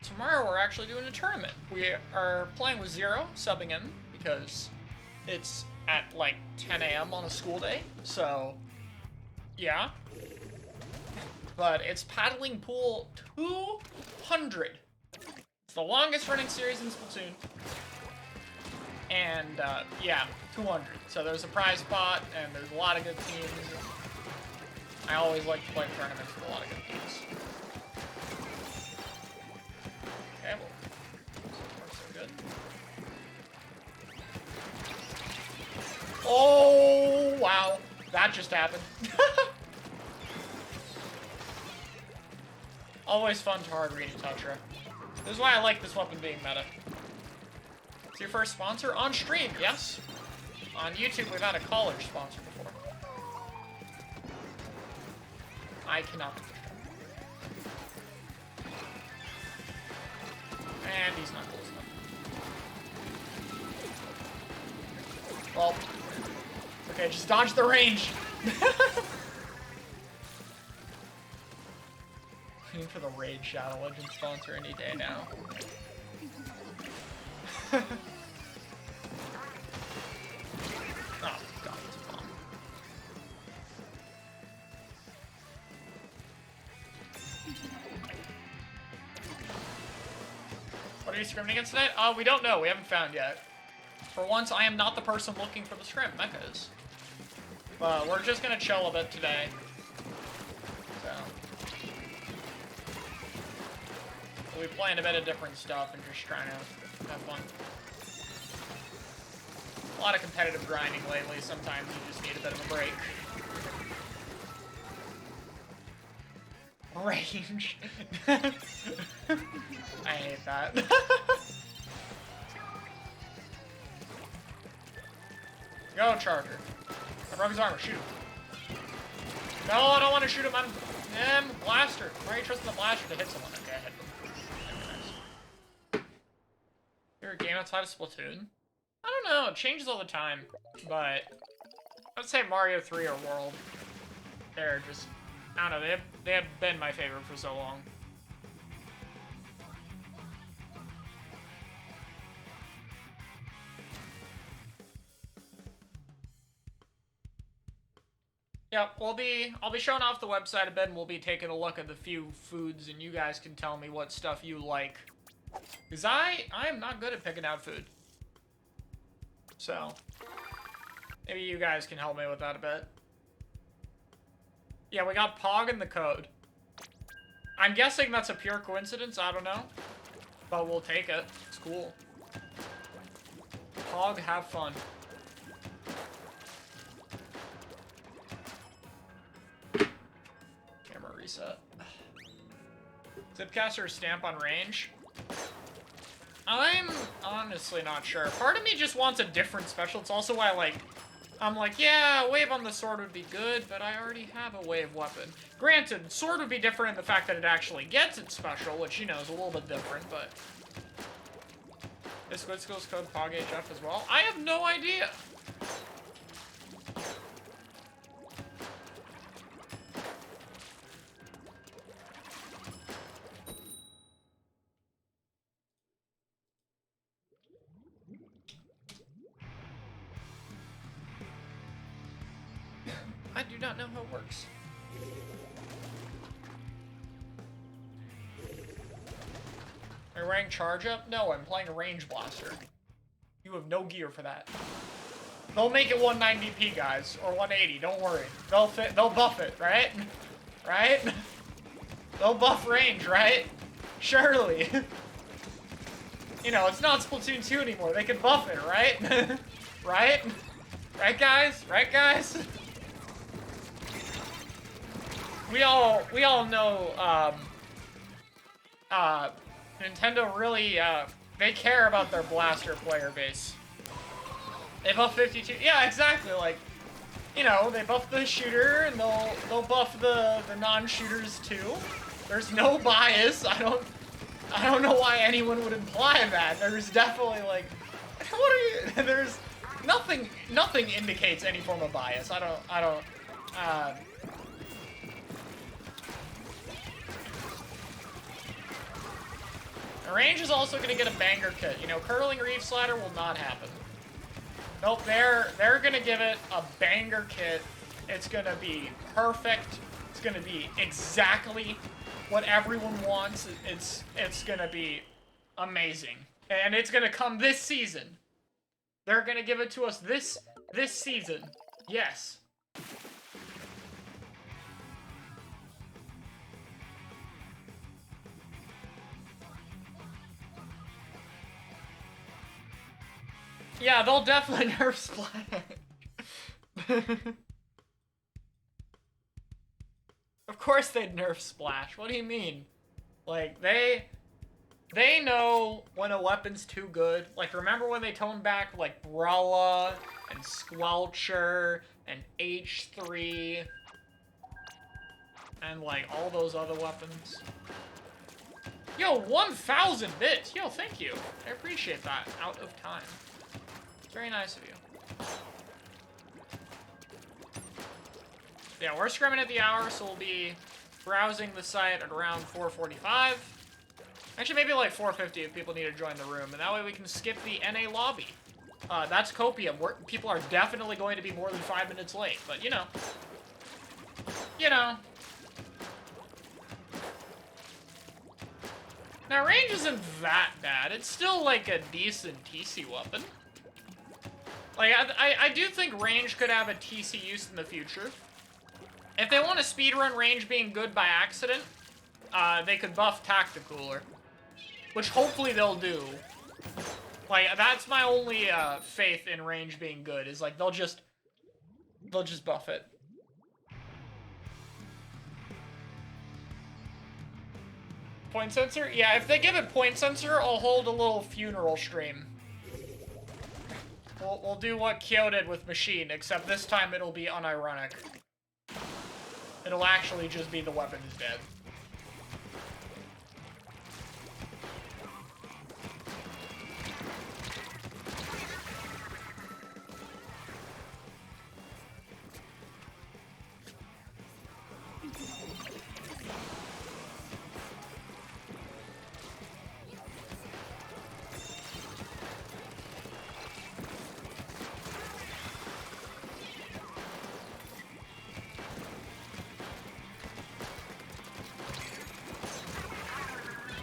tomorrow we're actually doing a tournament. We are playing with Zero, subbing in, because it's at like 10 a.m. on a school day, so yeah. But it's paddling pool 200. It's the longest running series in Splatoon. And yeah, 200. So there's a prize pot, and there's a lot of good teams. I always like to play tournaments with a lot of good teams. Okay, well, so far so good. Oh, wow. That just happened. Always fun to hard read Chara. This is why I like this weapon being meta. It's your first sponsor? On stream, yes. On YouTube, we've had a college sponsor before. I cannot be and he's not close enough. Well, okay, just dodge the range. Looking for the Raid Shadow Legend sponsor any day now. Oh, God, it's a bomb. What are you scrimming against tonight? We don't know. We haven't found yet. For once, I am not the person looking for the scrim. Mecha is. But we're just gonna chill a bit today. So. We'll be playing a bit of different stuff and just trying to have fun. A lot of competitive grinding lately. Sometimes you just need a bit of a break. Range. I hate that. Go, Charger. I broke his armor. Shoot him. No, I don't want to shoot him. I'm blaster. Why are you trusting the blaster to hit someone? Okay, I hit him. Favorite game outside of Splatoon? I don't know. It changes all the time, but I'd say Mario 3 or World. They're just, I don't know. They have been my favorite for so long. Yep, I'll be showing off the website a bit, and we'll be taking a look at the few foods, and you guys can tell me what stuff you like. Because I am not good at picking out food. So, maybe you guys can help me with that a bit. Yeah, we got Pog in the code. I'm guessing that's a pure coincidence, I don't know. But we'll take it. It's cool. Pog, have fun. Camera reset. Zipcaster stamp on range? I'm honestly not sure. Part of me just wants a different special. It's also why, like, I'm like, yeah, a wave on the sword would be good, but I already have a wave weapon. Granted, sword would be different in the fact that it actually gets its special, which, you know, is a little bit different, but... Is Squid Skills code PogHF as well? I have no idea! I do not know how it works. Are you wearing charge up? No, I'm playing a range blaster. You have no gear for that. They'll make it 190p, guys, or 180. Don't worry. They'll buff it, right? Right? They'll buff range, right? Surely. You know, it's not Splatoon 2 anymore. They can buff it, right? Right? Right, guys? Right, guys? We all know, Nintendo really, they care about their blaster player base. They buff 52, yeah, exactly, like, you know, they buff the shooter, and they'll buff the non-shooters too. There's no bias. I don't know why anyone would imply that. There's definitely, like, what are you, there's nothing indicates any form of bias. I don't, Range is also gonna get a banger kit. You know, Curling Reef Slider will not happen. Nope, they're gonna give it a banger kit. It's gonna be perfect. It's gonna be exactly what everyone wants. It's gonna be amazing. And it's gonna come this season. They're gonna give it to us this season. Yes. Yeah, they'll definitely nerf Splash. Of course they'd nerf Splash. What do you mean? Like, they know when a weapon's too good. Like, remember when they toned back, like, Brella and Squelcher and H3 and, like, all those other weapons? Yo, 1,000 bits! Yo, thank you. I appreciate that. Out of time. Very nice of you. Yeah, we're scrimming at the hour, so we'll be browsing the site at around 4:45. Actually, maybe like 4:50 if people need to join the room, and that way we can skip the NA lobby. That's copium. People are definitely going to be more than 5 minutes late, but you know. You know. Now, range isn't that bad. It's still like a decent TC weapon. Like, I do think range could have a TC use in the future. If they want to speedrun range being good by accident, they could buff Tacticooler. Which hopefully they'll do. Like, that's my only faith in range being good, is like, they'll just buff it. Point sensor? Yeah, if they give it point sensor, I'll hold a little funeral stream. We'll do what Kyo did with Machine, except this time it'll be unironic. It'll actually just be the weapon is dead.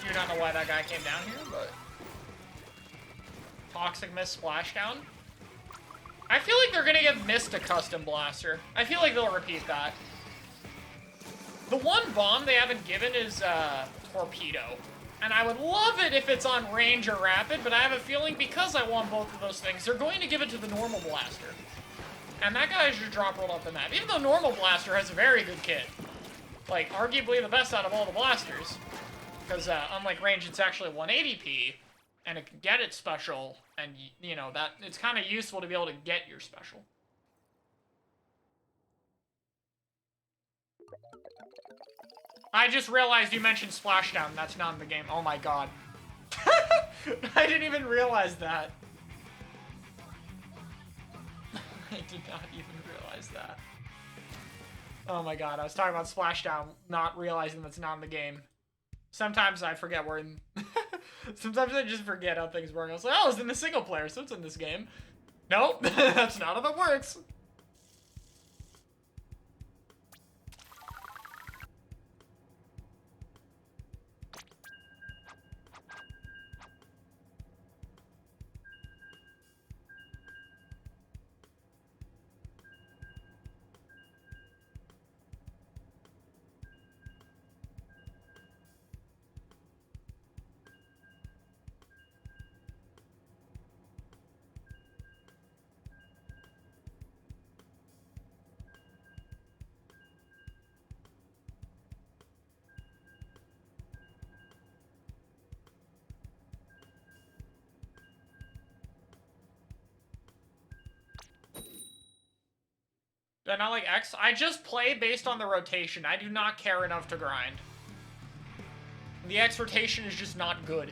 I don't know why that guy came down here, but... Toxic Mist Splashdown? I feel like they're gonna give Mist a custom blaster. I feel like they'll repeat that. The one bomb they haven't given is, Torpedo. And I would love it if it's on range or rapid, but I have a feeling because I want both of those things, they're going to give it to the normal blaster. And that guy is just drop rolled up the map. Even though normal blaster has a very good kit. Like, arguably the best out of all the blasters. Because, unlike range, it's actually 180p, and it can get its special, and, you know, that it's kind of useful to be able to get your special. I just realized you mentioned Splashdown. That's not in the game. Oh my god. I didn't even realize that. I did not even realize that. Oh my god, I was talking about Splashdown, not realizing that's not in the game. Sometimes I forget we're in... Sometimes I just forget how things work. I was like, oh, it's in the single player, so it's in this game. Nope, that's not how that works. But not like X. I just play based on the rotation. I do not care enough to grind. The X rotation is just not good.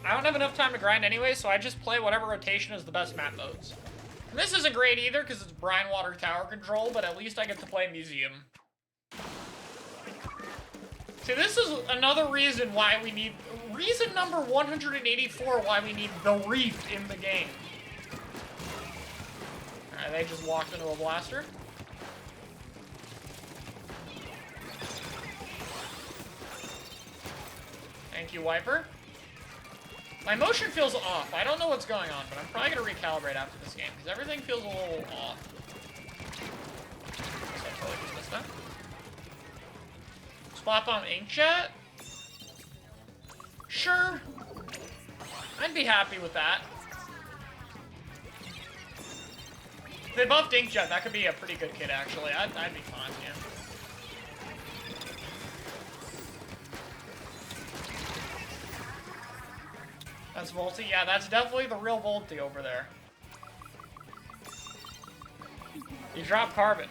I don't have enough time to grind anyway, so I just play whatever rotation is the best map modes. And this isn't great either, because it's Brine Water Tower Control, but at least I get to play Museum. See, this is another reason why we need... Reason number 184 why we need the Reef in the game. Alright, they just walked into a blaster. Thank you, Wiper. My motion feels off. I don't know what's going on, but I'm probably going to recalibrate after this game, because everything feels a little off. Guess I totally just missed that. Spot Bomb Inkjet? Sure. I'd be happy with that. If they buffed Inkjet, that could be a pretty good kit, actually. I'd be fine, yeah. That's Volty? Yeah, that's definitely the real Volty over there. You drop Carbon.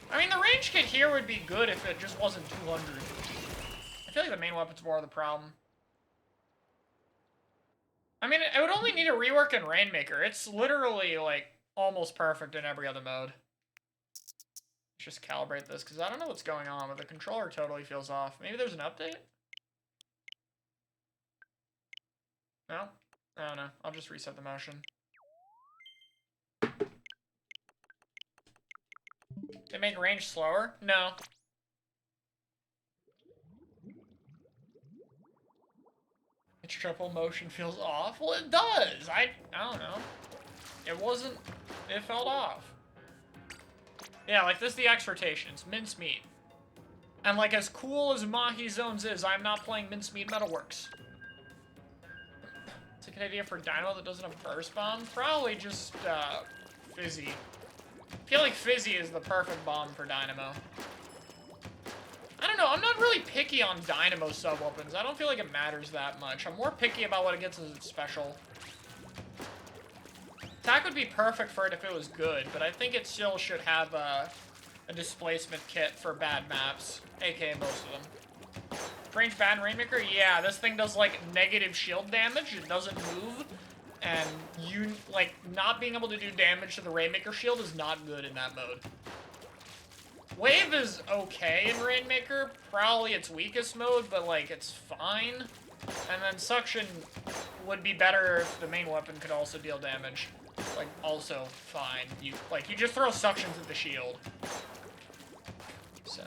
I mean, the range kit here would be good if it just wasn't 200. I feel like the main weapon's more of the problem. I mean, it would only need a rework in Rainmaker. It's literally, like, almost perfect in every other mode. Let's just calibrate this, because I don't know what's going on, but the controller totally feels off. Maybe there's an update? No? I don't know. I'll just reset the motion. They make range slower? No. Its triple motion feels off? Well, it does! I don't know. It wasn't... It felt off. Yeah, like this is the X rotations. Mincemeat. And like as cool as Mahi Zones is, I'm not playing Mincemeat Metalworks. It's a good idea for Dynamo that doesn't have Burst Bomb? Probably just, Fizzy. I feel like Fizzy is the perfect bomb for Dynamo. I don't know, I'm not really picky on Dynamo sub-weapons. I don't feel like it matters that much. I'm more picky about what it gets as its special. Attack would be perfect for it if it was good, but I think it still should have a displacement kit for bad maps, aka most of them. Range bad in Rainmaker? Yeah, this thing does, like, negative shield damage. It doesn't move. And you, like, not being able to do damage to the Rainmaker shield is not good in that mode. Wave is okay in Rainmaker, probably its weakest mode, but, like, it's fine. And then Suction would be better if the main weapon could also deal damage. Like, also fine. You just throw Suctions at the shield. So...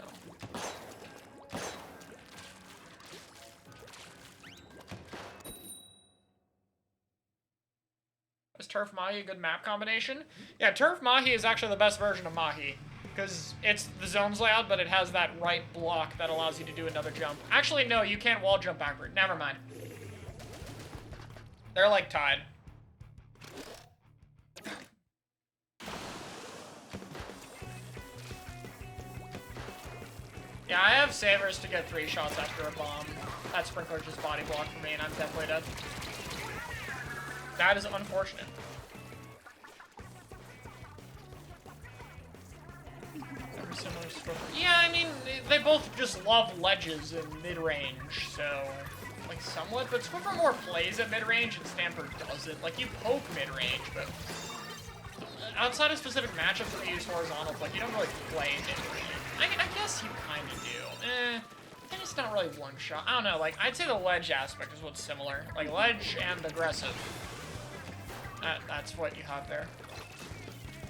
Is Turf Mahi a good map combination? Yeah, Turf Mahi is actually the best version of Mahi. Because it's the zone's layout, but it has that right block that allows you to do another jump. Actually, no, you can't wall jump backward. Never mind. They're, like, tied. Yeah, I have Sabers to get 3 shots after a bomb. That Sprinkler just body blocked for me, and I'm definitely dead. That is unfortunate. Yeah, I mean, they both just love ledges in mid-range, so, like, somewhat, but Swiffer more plays at mid-range and Stamper doesn't. Like, you poke mid-range, but outside of specific matchups that use horizontals, like, you don't really play mid-range. I guess you kind of do. And it's not really one shot. I don't know, like, I'd say the ledge aspect is what's similar. Like, ledge and aggressive. That's what you have there.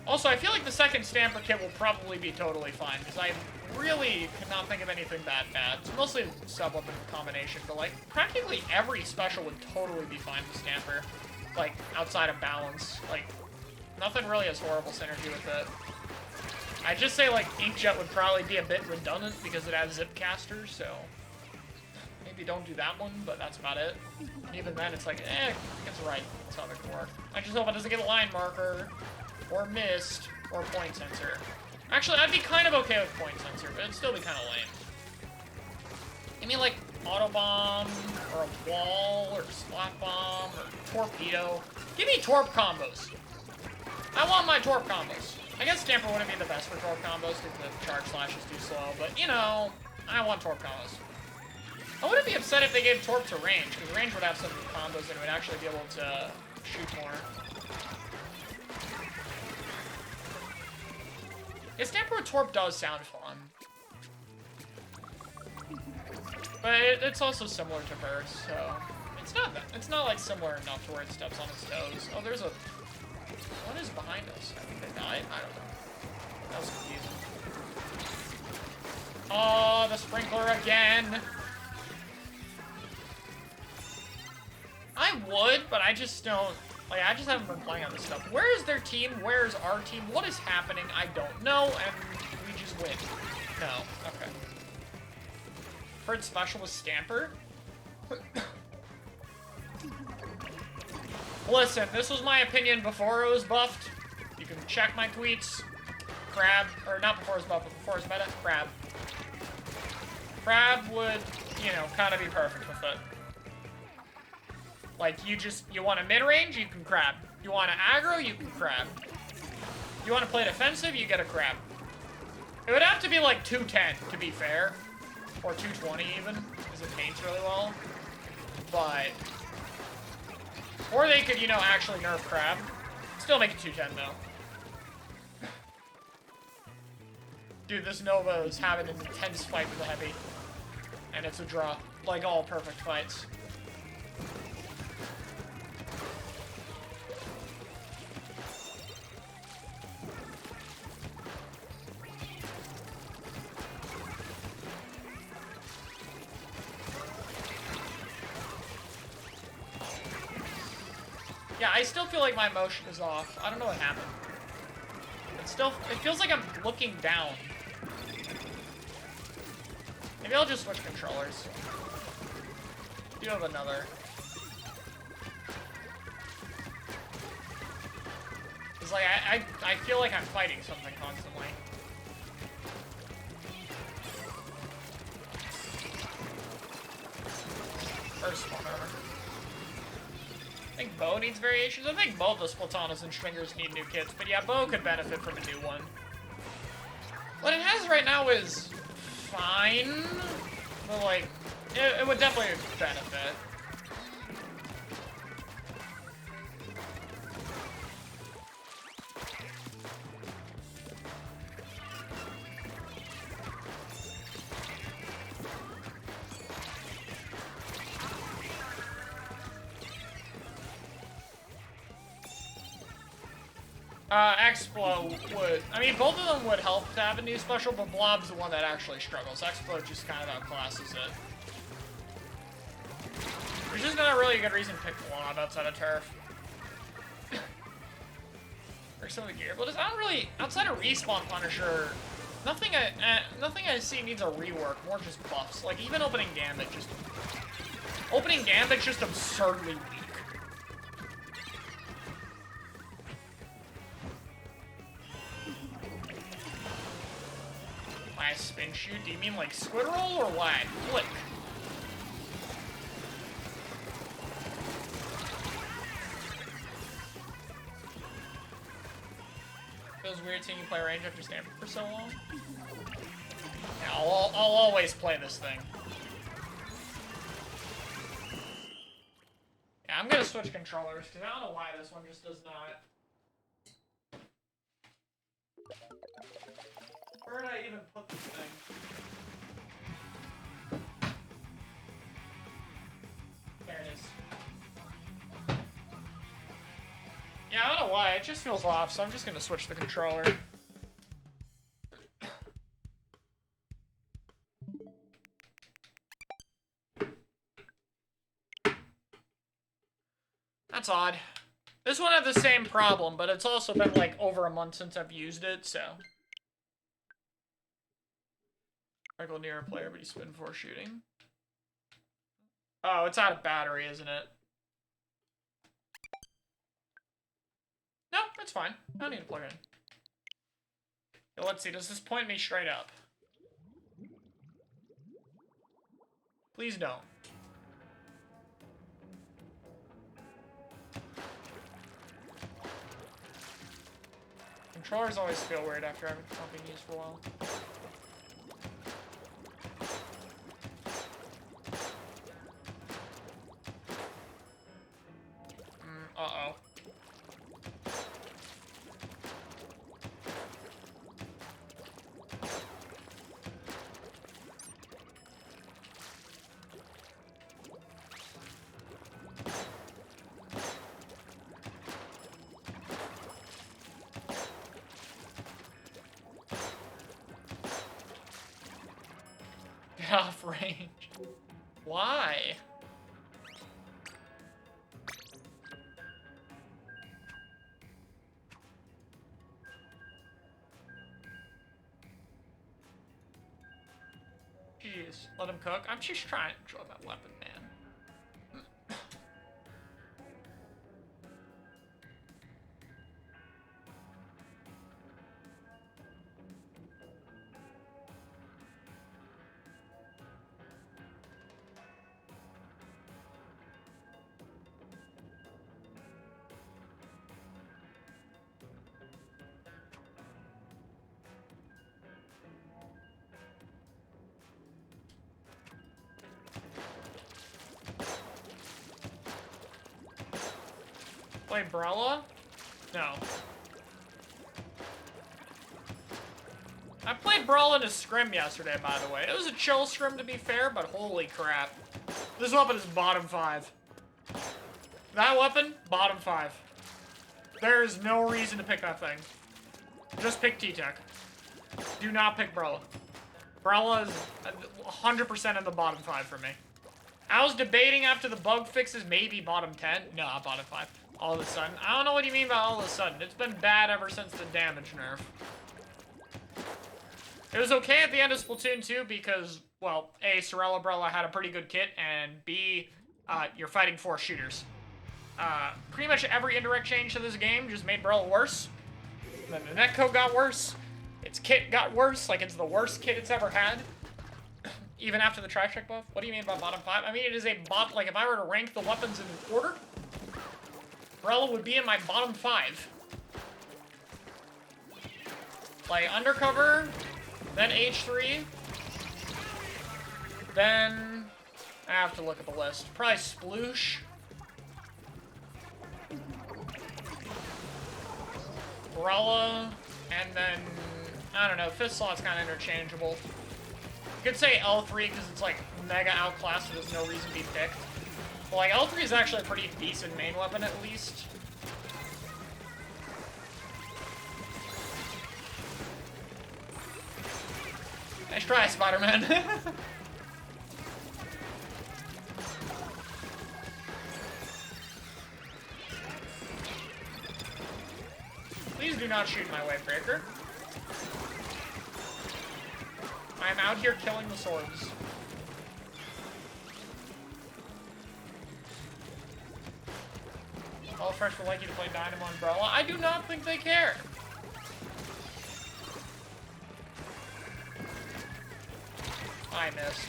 Also, I feel like the second Stamper kit will probably be totally fine, because I really cannot think of anything that bad. It's mostly sub-weapon combination, but, like, practically every special would totally be fine with Stamper. Like, outside of balance. Like, nothing really has horrible synergy with it. I'd just say, like, Inkjet would probably be a bit redundant because it has Zipcaster, so... Maybe don't do that one, but that's about it. And even then, it's like, it's right. That's how they can work. I just hope it doesn't get a line marker, or mist, or point sensor. Actually, I'd be kind of okay with point sensor, but it'd still be kind of lame. Give me, like, auto bomb, or a wall, or a splat bomb, or torpedo. Give me torp combos. I want my torp combos. I guess Stamper wouldn't be the best for torp combos because the charge slash is too slow, but, you know, I want torp combos. I wouldn't be upset if they gave Torp to range, because range would have some combos and it would actually be able to shoot more. Yeah, Stamper with Torp does sound fun. But it's also similar to Burst, so... It's not like similar enough to where it steps on its toes. Oh, there's a... What is behind us? I think they died? I don't know. That was confusing. Oh, the sprinkler again! I would, but I just don't... Like, I just haven't been playing on this stuff. Where is their team? Where is our team? What is happening? I don't know, and we just win. No. Okay. Heard special with Stamper? Listen, this was my opinion before it was buffed. You can check my tweets. Crab, or not before it was buffed, but before it was meta. Crab. Crab would, you know, kind of be perfect with it. Like, you want a mid-range, you can crab. You want to aggro, you can crab. You want to play defensive, you get a crab. It would have to be like 210, to be fair. Or 220 even, because it paints really well. But... Or they could, you know, actually nerf crab. Still make it 210, though. Dude, this Nova is having an intense fight with the heavy. And it's a draw. Like all perfect fights. Yeah, I still feel like my motion is off. I don't know what happened. It feels like I'm looking down. Maybe I'll just switch controllers. Do have another. It's like, I feel like I'm fighting something constantly. First one over. I think Bo needs variations. I think both the Splatonas and Stringers need new kits, but yeah, Bo could benefit from a new one. What it has right now is fine, but like, it would definitely benefit. Explo would... I mean, both of them would help to have a new special, but Blob's the one that actually struggles. Explo just kind of outclasses it. There's just not really a good reason to pick Blob outside of Turf. Or some of the gear. But I don't really... Outside of Respawn Punisher, nothing I see needs a rework, more just buffs. Like, even Opening Gambit just... Opening Gambit's just absurdly weak. Spin shoot? Do you mean like squid roll or what? Flick. Feels weird seeing you play range after Stamper for so long. Yeah, I'll always play this thing. Yeah, I'm gonna switch controllers because I don't know why this one just does not. Where did I even put this thing? There it is. Yeah, I don't know why. It just feels off, so I'm just gonna switch the controller. That's odd. This one had the same problem, but it's also been like over a month since I've used it, so... Go near a player, but you spin before shooting. Oh, it's out of battery, isn't it? No, that's fine. I don't need to plug in. Okay, let's see. Does this point me straight up? Please don't. Controllers always feel weird after having not been used for a while. Uh-oh. get off range. Why? Jeez, let him cook. I'm just trying to enjoy my weapon, man. Play Brella? No. I played Brawl in a scrim yesterday, by the way. It was a chill scrim, to be fair, but holy crap. This weapon is bottom 5. That weapon, bottom 5. There is no reason to pick that thing. Just pick T-Tech. Do not pick Brella. Brella is 100% in the bottom 5 for me. I was debating after the bug fixes, maybe bottom 10. No, bottom 5. All of a sudden. I don't know what you mean by all of a sudden. It's been bad ever since the damage nerf. It was okay at the end of Splatoon 2 because, well, A, Sorella Brella had a pretty good kit, and B, you're fighting 4 shooters. Pretty much every indirect change to this game just made Brella worse. And then the netcode got worse. Its kit got worse, like it's the worst kit it's ever had. Even after the Tri-Check buff? What do you mean by bottom 5? I mean, it is a bot, like if I were to rank the weapons in order, Brella would be in my bottom 5. Like, Undercover, then H3, then... I have to look at the list. Probably Sploosh. Brella, and then... I don't know, 5th slot's kind of interchangeable. You could say L3 because it's like mega outclassed, so there's no reason to be picked. But like L3 is actually a pretty decent main weapon at least. Nice try, Spider-Man. Please do not shoot my wave breaker. I am out here killing the swords. All Fresh would like you to play Dynamo Umbrella. I do not think they care. I missed.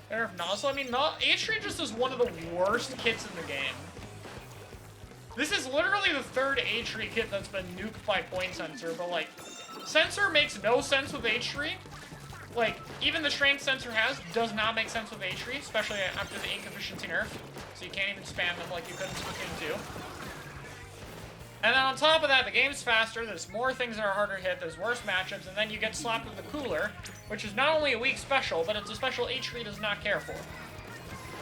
Fair enough. So, I mean, H3 just is one of the worst kits in the game. This is literally the 3rd H3 kit that's been nuked by Point Sensor, but, like, Sensor makes no sense with H3. Like, even the Strength Sensor does not make sense with H3, especially after the ink efficiency nerf. So you can't even spam them like you could in Splatoon 2. And then on top of that, the game's faster, there's more things that are harder to hit, there's worse matchups, and then you get slapped with the Cooler, which is not only a weak special, but it's a special H3 does not care for.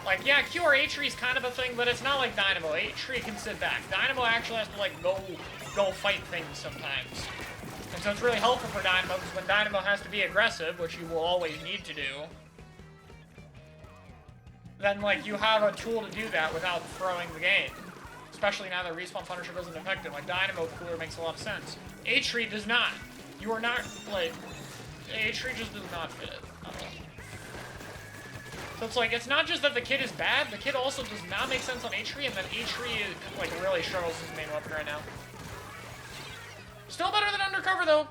Like, yeah, QR H3 is kind of a thing, but it's not like Dynamo. H3 can sit back. Dynamo actually has to, like, go fight things sometimes. And so it's really helpful for Dynamo, because when Dynamo has to be aggressive, which you will always need to do, then, like, you have a tool to do that without throwing the game. Especially now that Respawn Punisher doesn't affect it. Like, Dynamo Cooler makes a lot of sense. H3 does not. You are not, like... H3 just does not fit it at all. So it's like, it's not just that the kit is bad, the kit also does not make sense on H3, and then H3 is, like, really struggles as his main weapon right now. Still better than Undercover, though.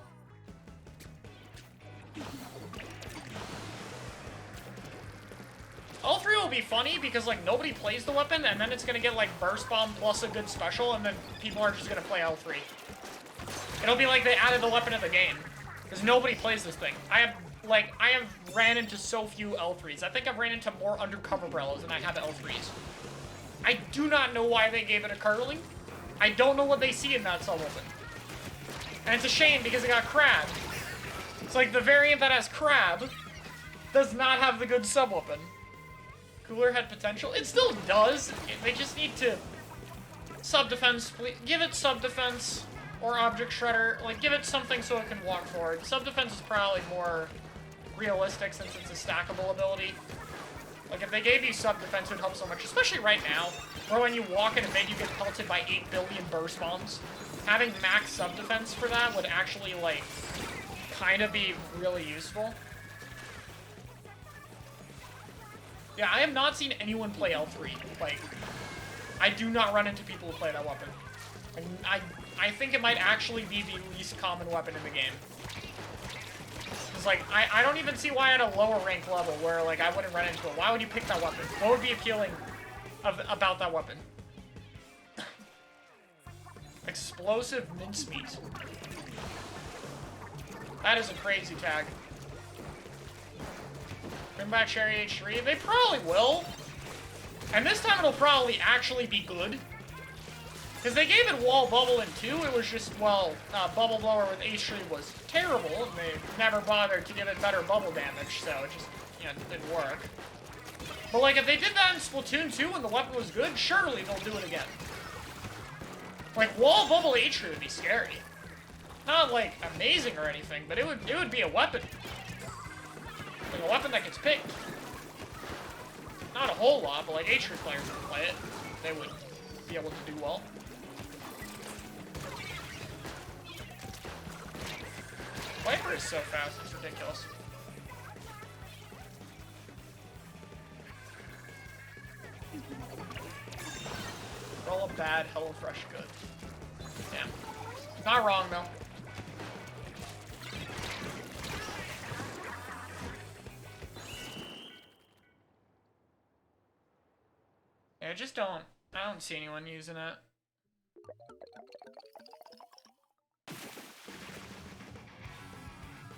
L3 will be funny because, like, nobody plays the weapon, and then it's gonna get, like, Burst Bomb plus a good special, and then people are just gonna play L3. It'll be like they added the weapon in the game. Because nobody plays this thing. I have ran into so few L3s. I think I've ran into more Undercover Brellas than I have L3s. I do not know why they gave it a curling. I don't know what they see in that sub-weapon. And it's a shame because it got Crab. It's like the variant that has Crab does not have the good sub-weapon. Cooler had potential. It still does. They just need to sub-defense. Give it sub-defense. or Object Shredder. Like, give it something so it can walk forward. Sub-defense is probably more realistic since it's a stackable ability. Like, if they gave you sub-defense, it would help so much, especially right now, where when you walk in a mid, you get pelted by 8 billion burst bombs. Having max sub-defense for that would actually, like, kind of be really useful. Yeah, I have not seen anyone play L3. Like, I do not run into people who play that weapon. I think it might actually be the least common weapon in the game. Because, like, I don't even see why at a lower rank level where, like, I wouldn't run into it. Why would you pick that weapon? What would be appealing about that weapon? Explosive mincemeat. That is a crazy tag. Bring back Cherry H3? They probably will. And this time it'll probably actually be good. Because they gave it Wall Bubble in 2, it was just, well, Bubble Blower with H3 was terrible, and they never bothered to give it better bubble damage, so it just, you know, didn't work. But, like, if they did that in Splatoon 2 and the weapon was good, surely they'll do it again. Like, Wall Bubble H3 would be scary. Not, like, amazing or anything, but it would be a weapon. Like, a weapon that gets picked. Not a whole lot, but, like, H3 players would play it. They would be able to do well. Viper is so fast, it's ridiculous. Roll a bad, HelloFresh good. Damn. Not wrong, though. Yeah, I don't see anyone using it.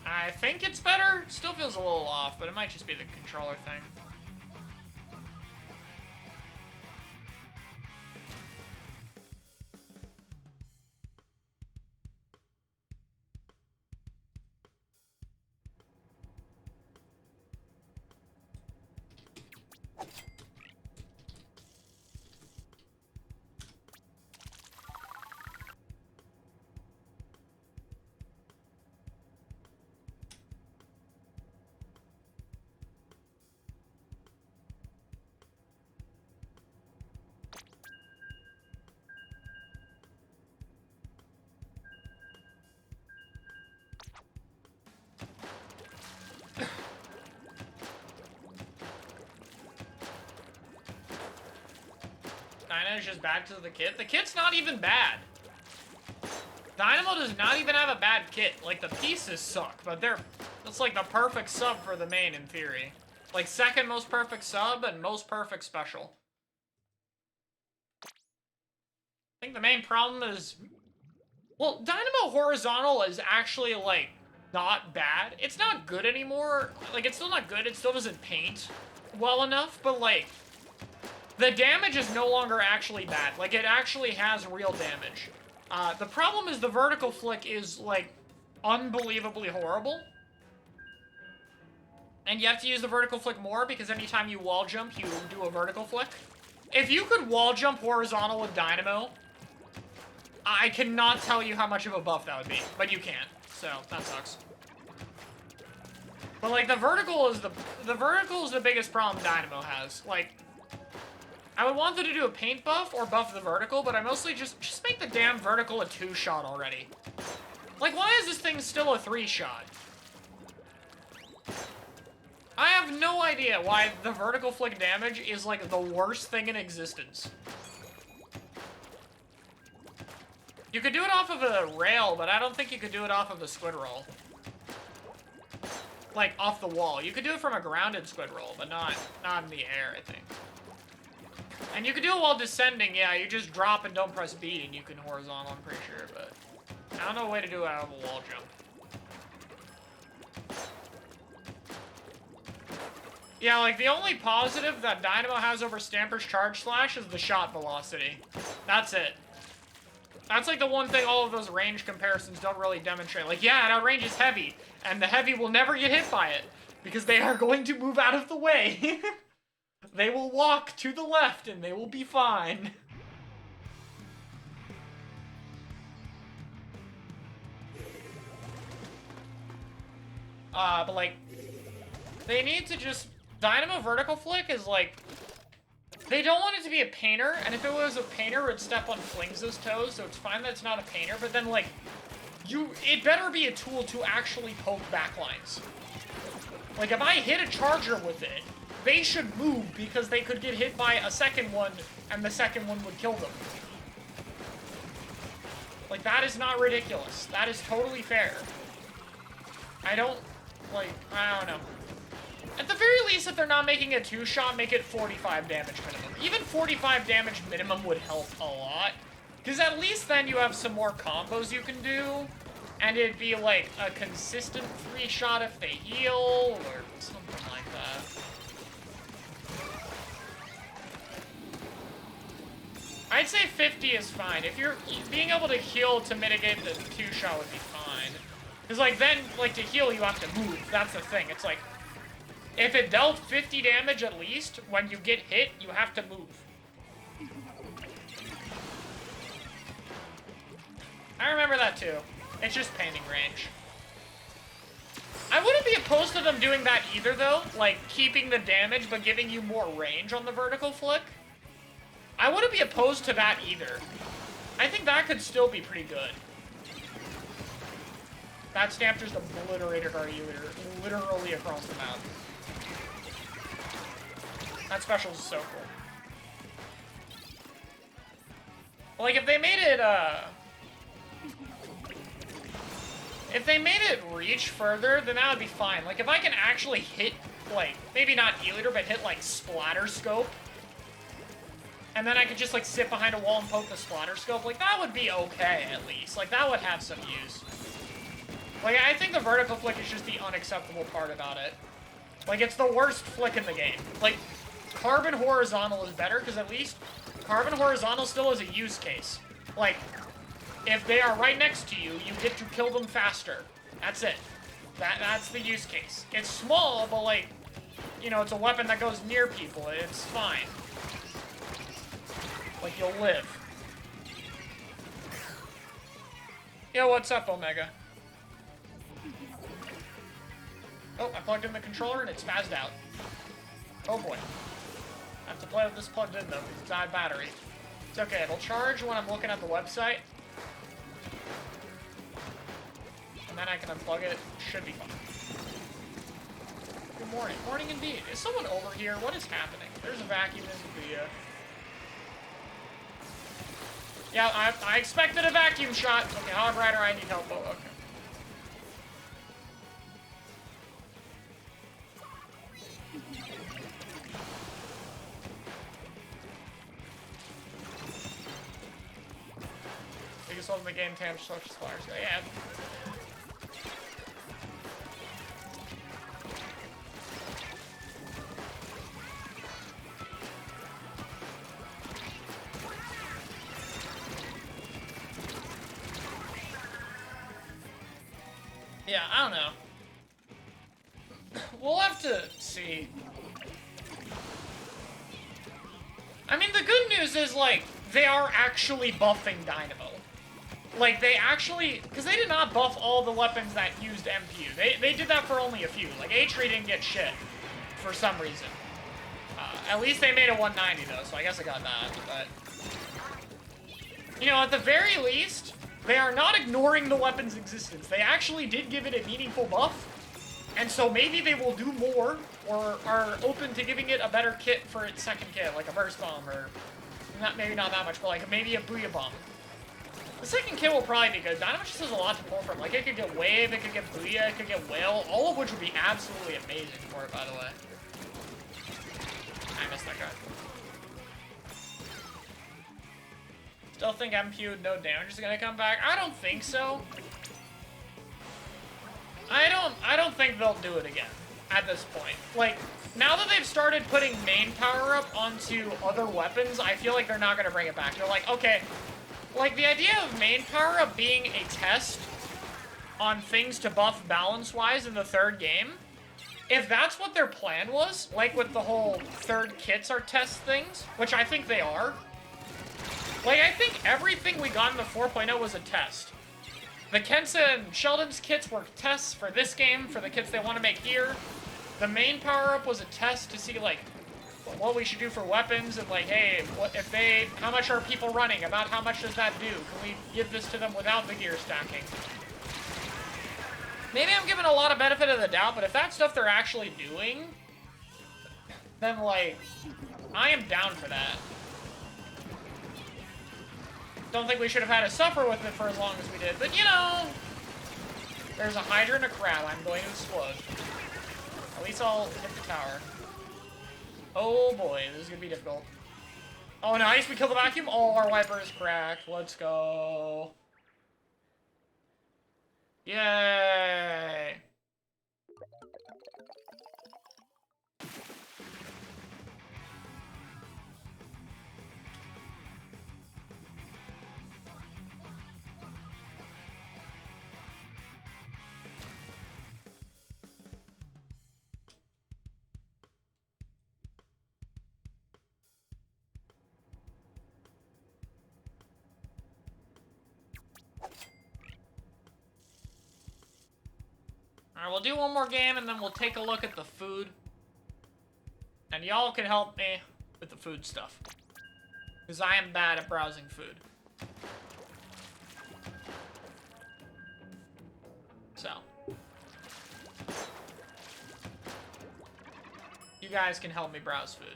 I think it's better. Still feels a little off, but it might just be the controller thing. Dynamo's just bad because of the kit. The kit's not even bad. Dynamo does not even have a bad kit. Like, the pieces suck, but that's like the perfect sub for the main in theory. Like, second most perfect sub and most perfect special. I think the main problem is, well, Dynamo horizontal is actually, like, not bad. It's not good anymore. Like, it's still not good. It still doesn't paint well enough, but, like, the damage is no longer actually bad. Like, it actually has real damage. The problem is the vertical flick is, like, unbelievably horrible. And you have to use the vertical flick more because anytime you wall jump, you do a vertical flick. If you could wall jump horizontal with Dynamo, I cannot tell you how much of a buff that would be, but you can't. So, that sucks. But, like, the vertical is the biggest problem Dynamo has. Like, I would want them to do a paint buff or buff the vertical, but I mostly just make the damn vertical a 2-shot already. Like, why is this thing still a 3-shot? I have no idea why the vertical flick damage is, like, the worst thing in existence. You could do it off of a rail, but I don't think you could do it off of a squid roll. Like, off the wall. You could do it from a grounded squid roll, but not in the air, I think. And you can do it while descending, yeah, you just drop and don't press B and you can horizontal, I'm pretty sure, but I don't know a way to do it out of a wall jump. Yeah, like, the only positive that Dynamo has over Stamper's Charge Slash is the shot velocity. That's it. That's, like, the one thing all of those range comparisons don't really demonstrate. Like, yeah, it outranges heavy, and the heavy will never get hit by it, because they are going to move out of the way. They will walk to the left and they will be fine. But like, they need to just... Dynamo Vertical Flick is like... They don't want it to be a painter, and if it was a painter, it would step on Flings' toes, so it's fine that it's not a painter, but then like, it better be a tool to actually poke backlines. Like, if I hit a charger with it, they should move because they could get hit by a second one, and the second one would kill them. Like, that is not ridiculous. That is totally fair. I don't know. At the very least, if they're not making a 2-shot, make it 45 damage minimum. Even 45 damage minimum would help a lot. Because at least then you have some more combos you can do. And it'd be like a consistent 3-shot if they heal, or something like that. I'd say 50 is fine. If you're being able to heal to mitigate the 2-shot would be fine. Because like then, like to heal you have to move. That's the thing. It's like, if it dealt 50 damage at least, when you get hit, you have to move. I remember that too. It's just painting range. I wouldn't be opposed to them doing that either though, like keeping the damage but giving you more range on the vertical flick. I wouldn't be opposed to that either. I think that could still be pretty good. That stamp just obliterated our Eater literally across the map. That special is so cool. Like, if they made it reach further, then that would be fine. Like, if I can actually hit, like, maybe not E-liter, but hit, like, splatter scope, and then I could just, like, sit behind a wall and poke the splatter scope, like, that would be okay, at least. Like, that would have some use. Like, I think the vertical flick is just the unacceptable part about it. Like, it's the worst flick in the game. Like, carbon horizontal is better, because at least carbon horizontal still is a use case. Like, if they are right next to you, you get to kill them faster. That's it. That's the use case. It's small, but like, you know, it's a weapon that goes near people. It's fine. Like, you'll live. Yo, what's up, Omega? Oh, I plugged in the controller and it spazzed out. Oh boy. I have to play with this plugged in though, because it's out of battery. It's okay, it'll charge when I'm looking at the website. And then I can unplug it. Should be fine. Good morning. Morning indeed. Is someone over here? What is happening? There's a vacuum in the... Yeah, I expected a vacuum shot. Okay, Hog Rider, I need help. Oh, okay. Biggest one in the game, Tam, social suppliers. Yeah. Yeah, I don't know. We'll have to see. I mean, the good news is, like, they are actually buffing Dynamo. Like, they actually... Because they did not buff all the weapons that used MPU. They did that for only a few. Like, H3 didn't get shit for some reason. At least they made a 190, though, so I guess I got that. But, you know, at the very least... They are not ignoring the weapon's existence. They actually did give it a meaningful buff. And so maybe they will do more, or are open to giving it a better kit for its second kit, like a burst bomb, or maybe not that much, but like maybe a booyah bomb. The second kit will probably be good. Dynamo just has a lot to pull from. Like, it could get wave, it could get booyah, it could get whale, all of which would be absolutely amazing for it, by the way. I missed that guy. Still think MPU no damage is gonna come back? I don't think so. I don't think they'll do it again at this point. Like, now that they've started putting main power up onto other weapons, I feel like they're not gonna bring it back. They're like, okay, like the idea of main power up being a test on things to buff balance-wise in the third game, if that's what their plan was, like with the whole third kits are test things, which I think they are, like, I think everything we got in the 4.0 was a test. The Kensa and Sheldon's kits were tests for this game, for the kits they want to make here. The main power-up was a test to see, like, what we should do for weapons, and like, hey, what if they, how much are people running? About how much does that do? Can we give this to them without the gear stacking? Maybe I'm giving a lot of benefit of the doubt, but if that's stuff they're actually doing, then like, I am down for that. Don't think we should have had to suffer with it for as long as we did, but you know, there's a Hydra and a crab. I'm going to explode. At least I'll hit the tower. Oh boy, this is gonna be difficult. Oh nice, we killed the vacuum. Oh, our wiper is cracked. Let's go. Yay. Alright, we'll do one more game and then we'll take a look at the food. And y'all can help me with the food stuff. Because I am bad at browsing food. So. You guys can help me browse food.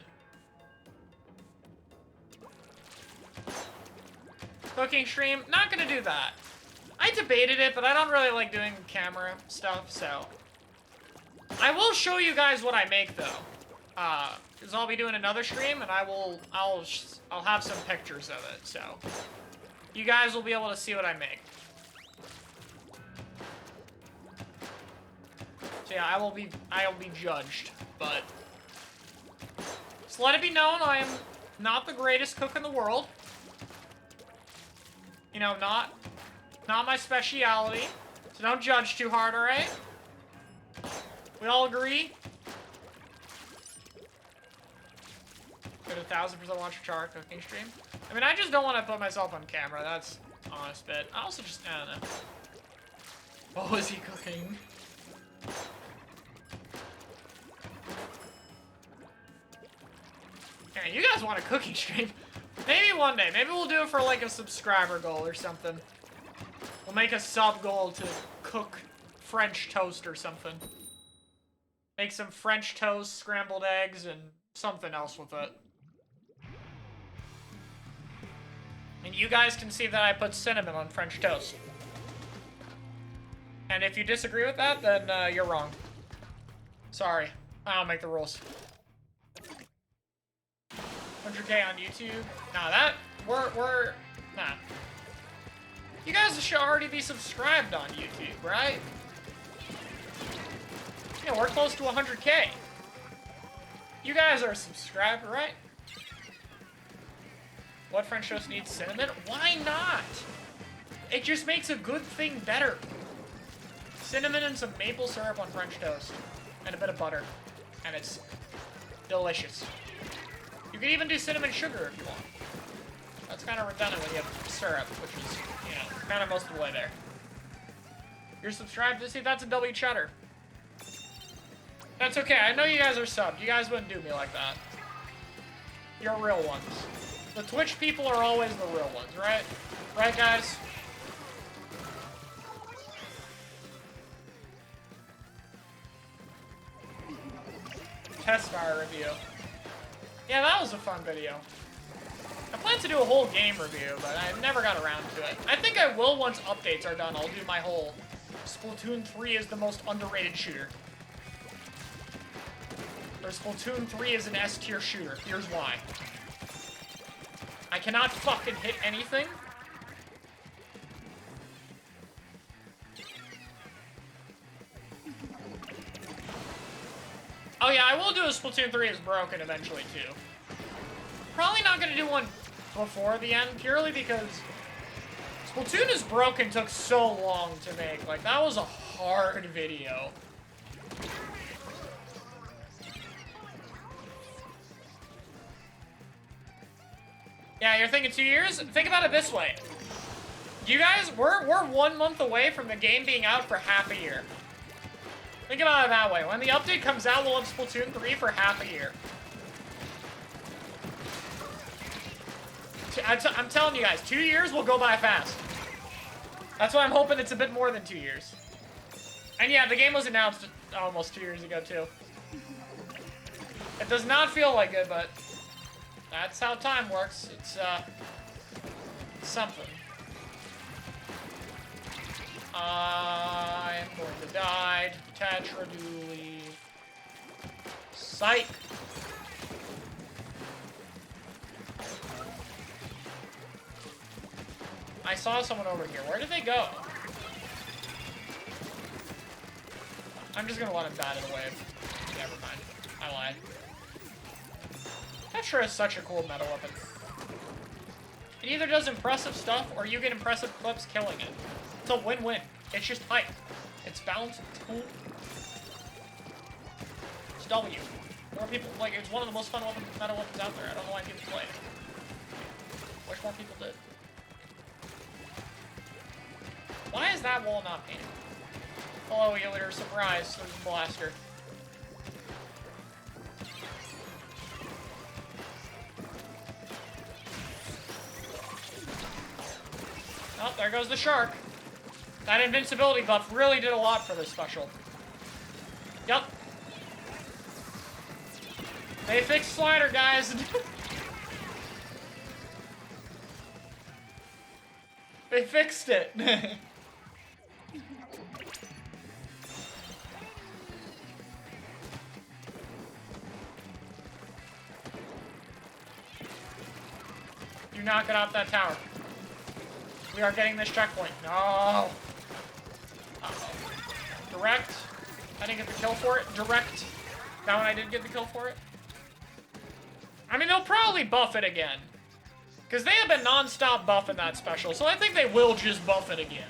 Cooking stream, not gonna do that. I debated it, but I don't really like doing camera stuff, so. I will show you guys what I make, though. Because I'll be doing another stream, and I'll have some pictures of it, so. You guys will be able to see what I make. So yeah, I will be judged, but. Just let it be known, I am not the greatest cook in the world. You know, not my speciality, so don't judge too hard, alright? We all agree? Could 1000% watch a Chara cooking stream? I mean, I just don't want to put myself on camera, that's an honest bit. I also just, I don't know. What was he cooking? Man, you guys want a cooking stream? Maybe one day. Maybe we'll do it for like a subscriber goal or something. We'll make a sub goal to cook French toast or something. Make some French toast, scrambled eggs, and something else with it. And you guys can see that I put cinnamon on French toast. And if you disagree with that, then you're wrong. Sorry, I don't make the rules. 100K on YouTube? Nah, nah. You guys should already be subscribed on YouTube, right? Yeah, we're close to 100K. You guys are subscribed, right? What French toast needs cinnamon? Why not? It just makes a good thing better. Cinnamon and some maple syrup on French toast. And a bit of butter. And it's delicious. You can even do cinnamon sugar if you want. That's kind of redundant when you have syrup, which is, you know, kind of most of the way there. You're subscribed to see that's a W cheddar. That's okay. I know you guys are subbed. You guys wouldn't do me like that. You're real ones. The Twitch people are always the real ones, right? Right, guys? Test fire review. Yeah, that was a fun video. I plan to do a whole game review, but I never got around to it. I think I will once updates are done. I'll do my whole Splatoon 3 is the most underrated shooter. Or Splatoon 3 is an S-tier shooter. Here's why. I cannot fucking hit anything. Oh yeah, I will do a Splatoon 3 is broken eventually too. Probably not gonna do one before the end, purely because Splatoon is broken took so long to make. Like, that was a hard video. Yeah, you're thinking 2 years? Think about it this way. You guys, we're 1 month away from the game being out for half a year. Think about it that way. When the update comes out, we'll have Splatoon 3 for half a year. I'm telling you guys, 2 years will go by fast. That's why I'm hoping it's a bit more than 2 years. And yeah, the game was announced almost 2 years ago, too. It does not feel like it, but that's how time works. It's, something. I am going to die. Tetra Dooley. Psych. I saw someone over here. Where did they go? I'm just gonna let him die to the wave. Never mind. I lied. Tetra is such a cool meta weapon. It either does impressive stuff, or you get impressive clips killing it. It's a win-win. It's just hype. It's balanced. It's cool. It's W. More people, like, it's one of the most fun meta weapons out there. I don't know why people play it. Wish more people did. Why is that wall not painted? Hello, Eater. Surprise. There's a blaster. Oh, there goes the shark. That invincibility buff really did a lot for this special. Yep. They fixed slider, guys. They fixed it. Do not get off that tower. We are getting this checkpoint. No. Uh-oh. Direct. I didn't get the kill for it. Direct. That one I did get the kill for it. I mean, they'll probably buff it again. Because they have been non-stop buffing that special, so I think they will just buff it again.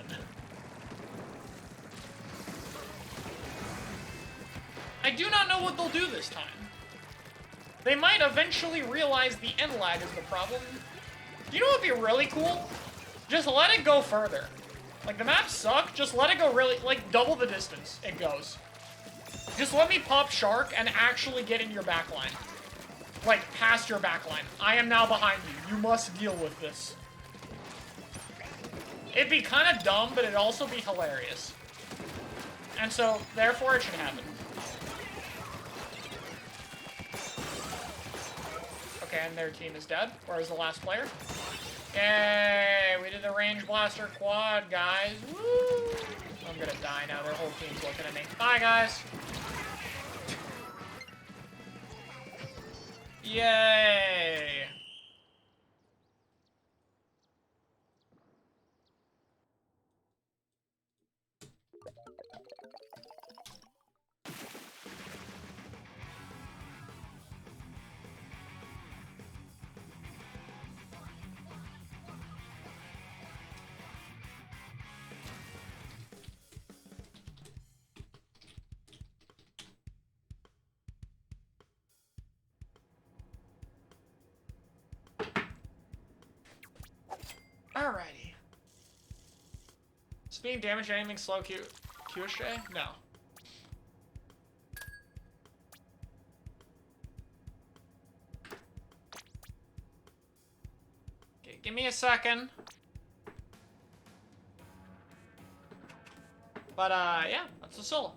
I do not know what they'll do this time. They might eventually realize the end lag is the problem. Do you know what would be really cool? Just let it go further. Like, the maps suck, just let it go really, like, double the distance it goes. Just let me pop Shark and actually get in your backline. Like, past your backline. I am now behind you. You must deal with this. It'd be kind of dumb, but it'd also be hilarious. And so, therefore, it should happen. Okay, and their team is dead. Where's the last player? Yay! We did the range blaster quad, guys. Woo! I'm gonna die now. Their whole team's looking at me. Bye, guys. Yay! Alrighty. Speed, damage, anything slow, QSJ? No. Okay, give me a second. But, yeah, that's a solo.